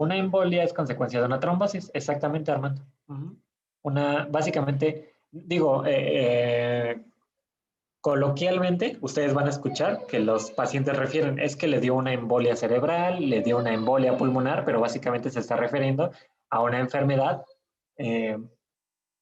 Una embolia es consecuencia de una trombosis, exactamente, Armando. Básicamente, digo, coloquialmente, ustedes van a escuchar que los pacientes refieren, es que le dio una embolia cerebral, le dio una embolia pulmonar, pero básicamente se está refiriendo a una enfermedad eh,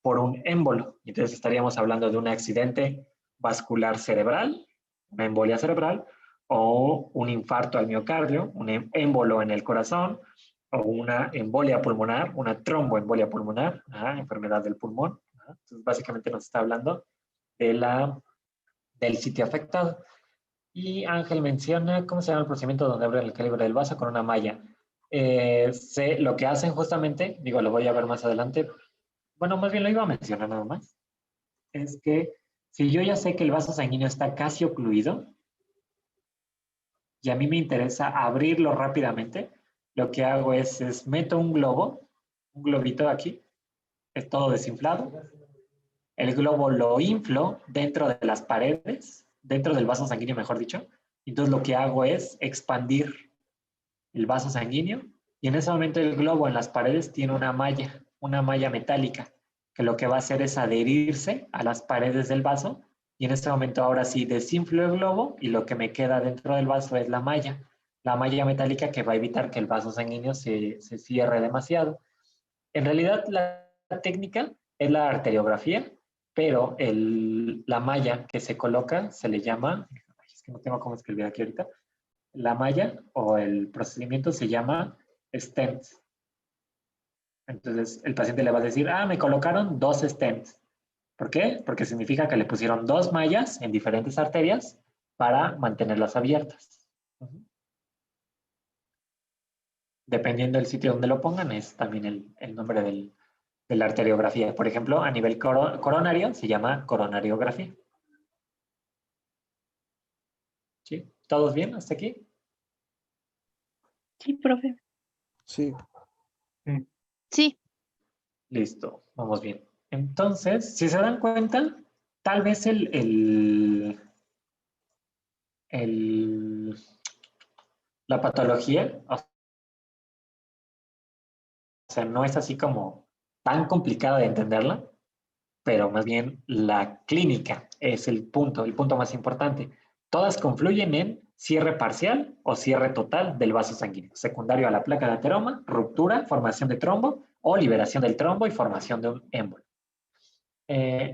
por un émbolo. Entonces estaríamos hablando de un accidente vascular cerebral, una embolia cerebral, o un infarto al miocardio, un émbolo en el corazón, o una embolia pulmonar, una tromboembolia pulmonar, enfermedad del pulmón. Entonces básicamente nos está hablando de del sitio afectado. Y Ángel menciona, ¿cómo se llama el procedimiento donde abren el calibre del vaso con una malla? Lo que hacen justamente, digo, lo voy a ver más adelante, bueno, más bien lo iba a mencionar nada más, es que si yo ya sé que el vaso sanguíneo está casi ocluido y a mí me interesa abrirlo rápidamente, lo que hago es meto un globo, un globito aquí, es todo desinflado, el globo lo inflo dentro de las paredes, dentro del vaso sanguíneo, mejor dicho. Entonces lo que hago es expandir el vaso sanguíneo y en ese momento el globo en las paredes tiene una malla metálica, que lo que va a hacer es adherirse a las paredes del vaso y en este momento ahora sí desinflo el globo y lo que me queda dentro del vaso es la malla metálica que va a evitar que el vaso sanguíneo se cierre demasiado. En realidad la técnica es la arteriografía, pero la malla que se coloca se le llama, es que no tengo cómo escribir aquí ahorita, la malla o el procedimiento se llama stent. Entonces el paciente le va a decir, me colocaron 2 stents. ¿Por qué? Porque significa que le pusieron 2 mallas en diferentes arterias para mantenerlas abiertas. Dependiendo del sitio donde lo pongan, es también el nombre de la arteriografía. Por ejemplo, a nivel coronario se llama coronariografía. ¿Sí? ¿Todos bien hasta aquí? Sí, profe. Sí. Sí. Listo, vamos bien. Entonces, si se dan cuenta, tal vez la patología, o sea, no es así como tan complicada de entenderla, pero más bien la clínica es el punto más importante. Todas confluyen en cierre parcial o cierre total del vaso sanguíneo, secundario a la placa de ateroma, ruptura, formación de trombo o liberación del trombo y formación de un émbolo.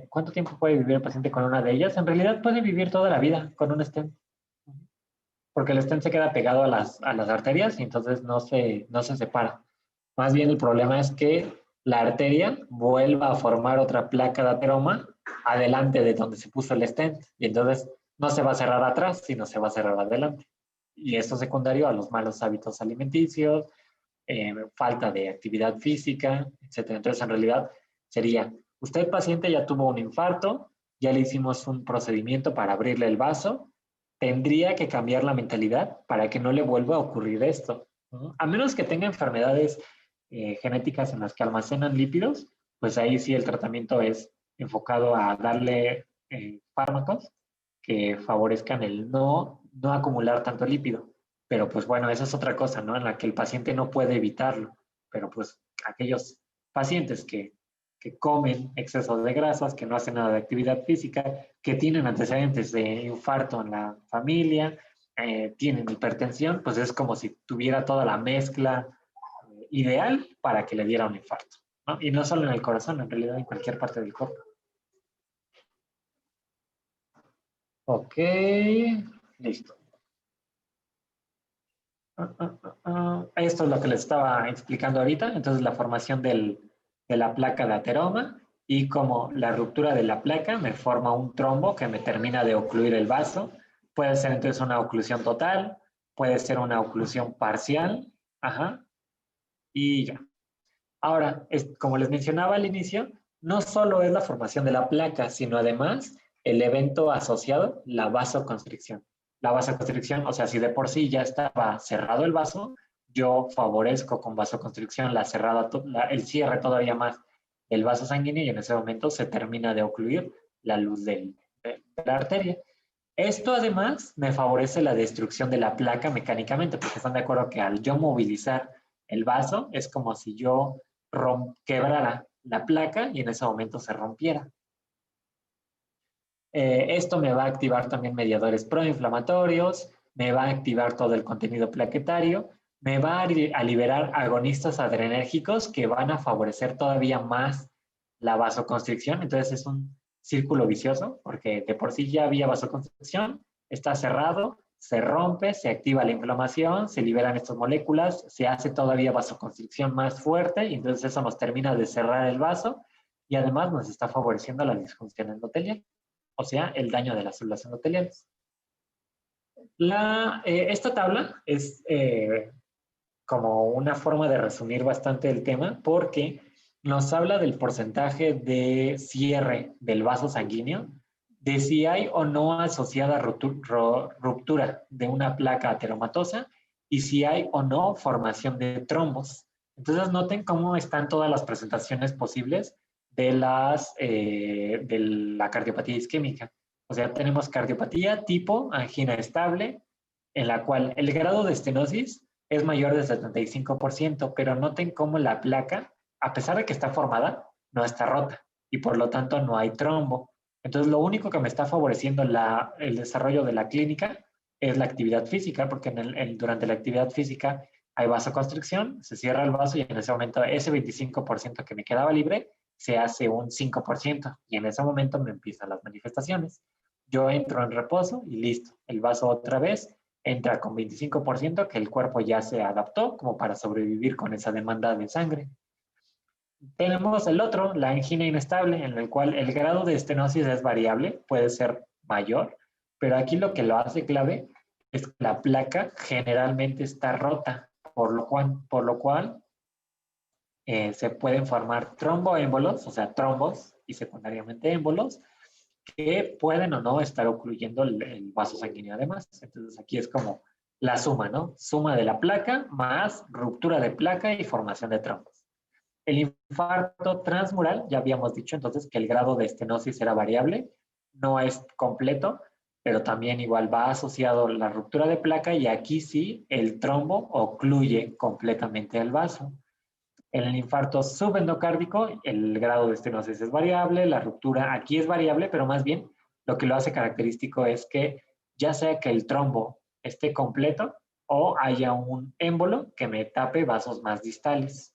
¿Cuánto tiempo puede vivir el paciente con una de ellas? En realidad puede vivir toda la vida con un stent, porque el stent se queda pegado a las arterias y entonces no se separa. Más bien el problema es que la arteria vuelva a formar otra placa de ateroma adelante de donde se puso el stent y entonces no se va a cerrar atrás, sino se va a cerrar adelante. Y esto secundario a los malos hábitos alimenticios, falta de actividad física, etcétera. Entonces, en realidad, sería, usted paciente ya tuvo un infarto, ya le hicimos un procedimiento para abrirle el vaso, tendría que cambiar la mentalidad para que no le vuelva a ocurrir esto. A menos que tenga enfermedades genéticas en las que almacenan lípidos, pues ahí sí el tratamiento es enfocado a darle fármacos que favorezcan el no acumular tanto lípido. Pero pues bueno, esa es otra cosa, ¿no? En la que el paciente no puede evitarlo. Pero pues aquellos pacientes que comen exceso de grasas, que no hacen nada de actividad física, que tienen antecedentes de infarto en la familia, tienen hipertensión, pues es como si tuviera toda la mezcla ideal para que le diera un infarto, ¿no? Y no solo en el corazón, en realidad en cualquier parte del cuerpo. Ok, listo. Esto es lo que les estaba explicando ahorita. Entonces, la formación de la placa de ateroma y como la ruptura de la placa me forma un trombo que me termina de ocluir el vaso. Puede ser entonces una oclusión total, puede ser una oclusión parcial. Y ya. Ahora, como les mencionaba al inicio, no solo es la formación de la placa, sino además el evento asociado, la vasoconstricción. La vasoconstricción, o sea, si de por sí ya estaba cerrado el vaso, yo favorezco con vasoconstricción el cierre todavía más del vaso sanguíneo y en ese momento se termina de ocluir la luz de la arteria. Esto además me favorece la destrucción de la placa mecánicamente, porque están de acuerdo que al yo movilizar el vaso, es como si yo quebrara la placa y en ese momento se rompiera. Esto me va a activar también mediadores proinflamatorios, me va a activar todo el contenido plaquetario, me va a liberar agonistas adrenérgicos que van a favorecer todavía más la vasoconstricción. Entonces es un círculo vicioso, porque de por sí ya había vasoconstricción, está cerrado, se rompe, se activa la inflamación, se liberan estas moléculas, se hace todavía vasoconstricción más fuerte y entonces eso nos termina de cerrar el vaso y además nos está favoreciendo la disfunción endotelial, o sea, el daño de las células endoteliales. Esta tabla es como una forma de resumir bastante el tema porque nos habla del porcentaje de cierre del vaso sanguíneo, de si hay o no asociada ruptura de una placa ateromatosa y si hay o no formación de trombos. Entonces noten cómo están todas las presentaciones posibles de la cardiopatía isquémica. O sea, tenemos cardiopatía tipo angina estable, en la cual el grado de estenosis es mayor del 75%, pero noten cómo la placa, a pesar de que está formada, no está rota y por lo tanto no hay trombo. Entonces, lo único que me está favoreciendo el desarrollo de la clínica es la actividad física, porque durante la actividad física hay vasoconstricción, se cierra el vaso y en ese momento ese 25% que me quedaba libre se hace un 5% y en ese momento me empiezan las manifestaciones. Yo entro en reposo y listo, el vaso otra vez entra con 25% que el cuerpo ya se adaptó como para sobrevivir con esa demanda de sangre. Tenemos el otro, la angina inestable, en el cual el grado de estenosis es variable, puede ser mayor, pero aquí lo que lo hace clave es que la placa generalmente está rota, por lo cual se pueden formar tromboémbolos, o sea, trombos y secundariamente émbolos, que pueden o no estar ocluyendo el vaso sanguíneo además. Entonces aquí es como la suma, ¿no? Suma de la placa más ruptura de placa y formación de trombos. El infarto transmural, ya habíamos dicho entonces que el grado de estenosis era variable, no es completo, pero también igual va asociado la ruptura de placa y aquí sí el trombo ocluye completamente el vaso. En el infarto subendocárdico, el grado de estenosis es variable, la ruptura aquí es variable, pero más bien lo que lo hace característico es que ya sea que el trombo esté completo o haya un émbolo que me tape vasos más distales.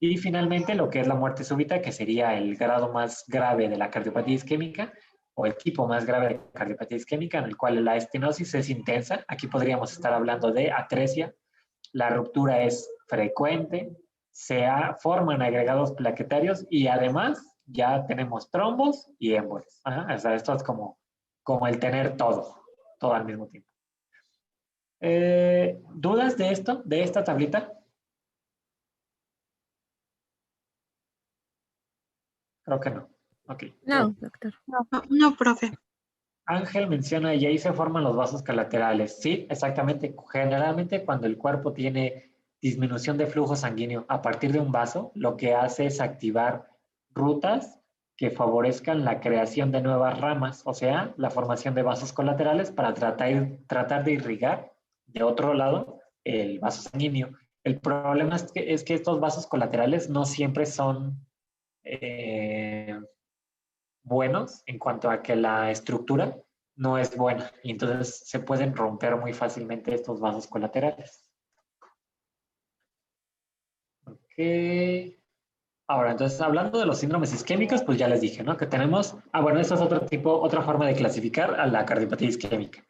Y finalmente lo que es la muerte súbita, que sería el grado más grave de la cardiopatía isquémica o el tipo más grave de cardiopatía isquémica, en el cual la estenosis es intensa. Aquí podríamos estar hablando de atresia, la ruptura es frecuente, forman agregados plaquetarios y además ya tenemos trombos y émbolos. O sea, esto es como el tener todo al mismo tiempo. ¿Dudas de esto, de esta tablita? Creo que no. Ok. No, doctor. No, profe. Ángel menciona, y ahí se forman los vasos colaterales. Sí, exactamente. Generalmente cuando el cuerpo tiene disminución de flujo sanguíneo a partir de un vaso, lo que hace es activar rutas que favorezcan la creación de nuevas ramas, o sea, la formación de vasos colaterales para tratar de irrigar de otro lado el vaso sanguíneo. El problema es que estos vasos colaterales no siempre son buenos en cuanto a que la estructura no es buena y entonces se pueden romper muy fácilmente estos vasos colaterales. Ok. Ahora, entonces, hablando de los síndromes isquémicos, pues ya les dije, ¿no? Que tenemos, bueno, esta es otra forma de clasificar a la cardiopatía isquémica.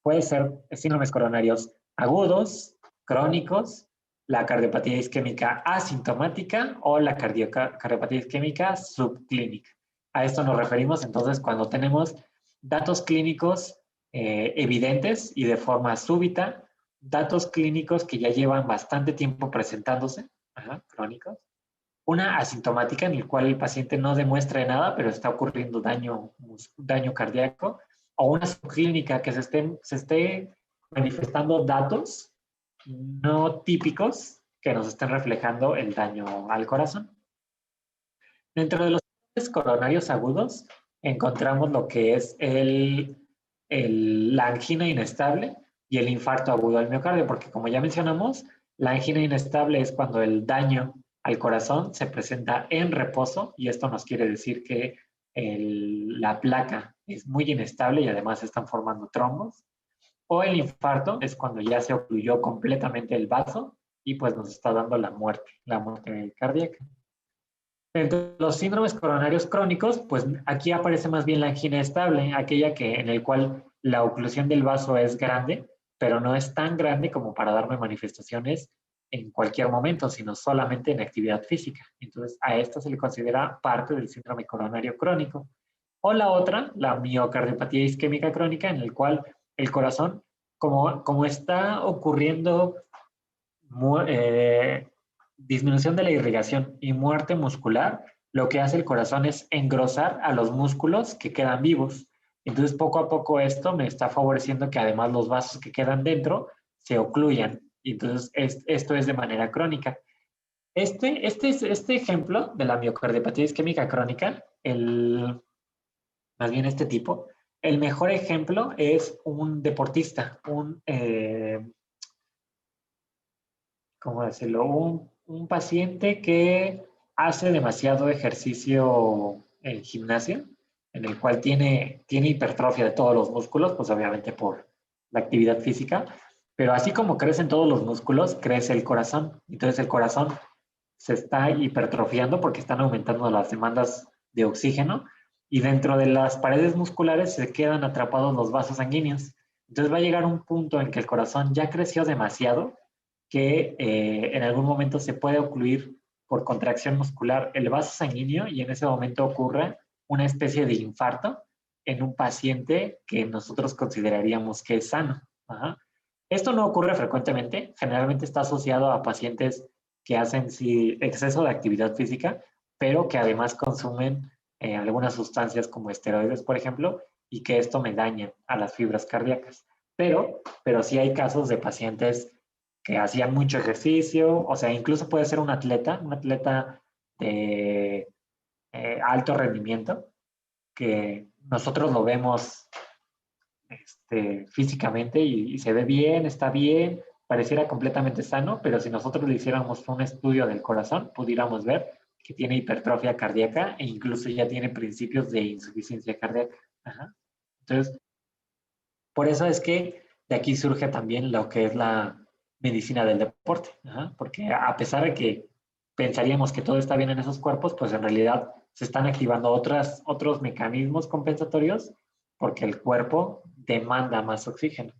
Puede ser síndromes coronarios agudos, crónicos, la cardiopatía isquémica asintomática o la cardiopatía isquémica subclínica. A esto nos referimos entonces cuando tenemos datos clínicos evidentes y de forma súbita, datos clínicos que ya llevan bastante tiempo presentándose, crónicos, una asintomática en el cual el paciente no demuestra nada, pero está ocurriendo daño cardíaco, o una subclínica que se esté manifestando datos no típicos que nos estén reflejando el daño al corazón. Dentro de los coronarios agudos encontramos lo que es la angina inestable y el infarto agudo al miocardio, porque como ya mencionamos, La angina inestable es cuando el daño al corazón se presenta en reposo y esto nos quiere decir que la placa es muy inestable y además se están formando trombos. O el infarto es cuando ya se ocluyó completamente el vaso y pues nos está dando la muerte cardíaca. Entre los síndromes coronarios crónicos, pues aquí aparece más bien la angina estable, aquella en el cual la oclusión del vaso es grande, pero no es tan grande como para darme manifestaciones en cualquier momento, sino solamente en actividad física. Entonces, a esta se le considera parte del síndrome coronario crónico. O la otra, la miocardiopatía isquémica crónica, en el cual el corazón, como está ocurriendo disminución de la irrigación y muerte muscular, lo que hace el corazón es engrosar a los músculos que quedan vivos. Entonces, poco a poco esto me está favoreciendo que además los vasos que quedan dentro se ocluyan. Y entonces, esto es de manera crónica. Este ejemplo de la miocardiopatía isquémica crónica, más bien este tipo, el mejor ejemplo es un deportista, ¿cómo decirlo? Un paciente que hace demasiado ejercicio en gimnasio, en el cual tiene hipertrofia de todos los músculos, pues obviamente por la actividad física, pero así como crecen todos los músculos, crece el corazón. Entonces el corazón se está hipertrofiando porque están aumentando las demandas de oxígeno y dentro de las paredes musculares se quedan atrapados los vasos sanguíneos. Entonces va a llegar un punto en que el corazón ya creció demasiado que en algún momento se puede ocluir por contracción muscular el vaso sanguíneo y en ese momento ocurre una especie de infarto en un paciente que nosotros consideraríamos que es sano. Ajá. Esto no ocurre frecuentemente, generalmente está asociado a pacientes que hacen sí, exceso de actividad física, pero que además consumen algunas sustancias como esteroides, por ejemplo, y que esto me daña a las fibras cardíacas. Pero sí hay casos de pacientes que hacían mucho ejercicio, o sea, incluso puede ser un atleta de alto rendimiento, que nosotros lo vemos físicamente y se ve bien, está bien, pareciera completamente sano, pero si nosotros le hiciéramos un estudio del corazón, pudiéramos ver que tiene hipertrofia cardíaca e incluso ya tiene principios de insuficiencia cardíaca. Ajá. Entonces, por eso es que de aquí surge también lo que es la medicina del deporte, ajá, porque a pesar de que pensaríamos que todo está bien en esos cuerpos, pues en realidad se están activando otros mecanismos compensatorios porque el cuerpo demanda más oxígeno.